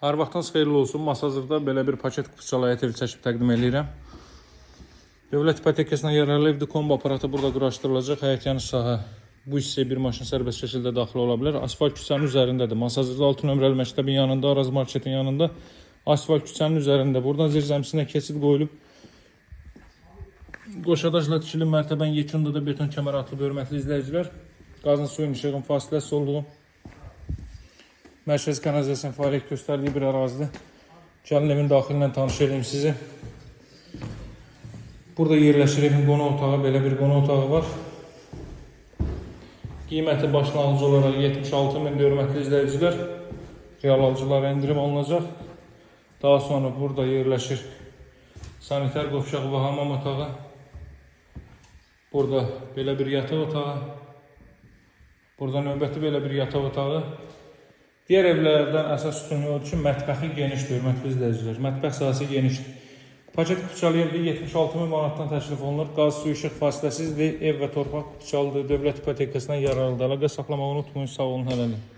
Hər vaxtınız xeyirli olsun. Masazırda belə bir paket qıfçalaya çəkib təqdim edirəm. Dövlət ipotekasına yararlı evdə kombo aparatı burada quraşdırılacaq. Həyətyanı sahə bu hissəyə bir maşın sərbəst şəkildə daxil ola bilər. Asfalt küçənin üzərindədir. Masazırda 6 nömrəli məktəbin yanında, Araz marketin yanında. Asfalt küçənin üzərində. Buradan zirzəmisinə keçid qoyulub. Qoşadaşla tikilib mərtəbənin yekunda da beton kəmər atılıb, hörmətli izləyicilər. Qazın suyun işığın fasiləsi olduğu mərkəzi kanalizasiyanın fəaliyyət göstərdiyi bir ərazidir. Gəlin evin daxilindən tanış edeyim sizi. Burada yerləşir evin qonaq otağı, belə bir qonaq otağı var. Qiyməti başlanğıc olaraq 76.000 hörmətli izləyicilər. Real alıcılara endirim olunacaq. Daha sonra burada yerləşir sanitar qovşaq və hamam otağı. Burada belə bir yataq otağı. Burada növbəti belə bir yataq otağı. Digər evlərdən əsas üstünlüyü odur ki, mətbəxi genişdir, hörmətli izləyicilər. Mətbəx sahəsi genişdir. Paket Qıfçalı evdə 76.000 manatdan təklif olunur. Qaz, su, işıq fasiləsizdir. Ev və torpaq Qıfçalıdır. Dövlət ipotekasından yararlıdır. Əlaqə saxlamağı unutmayın. Sağ olun, hələlik.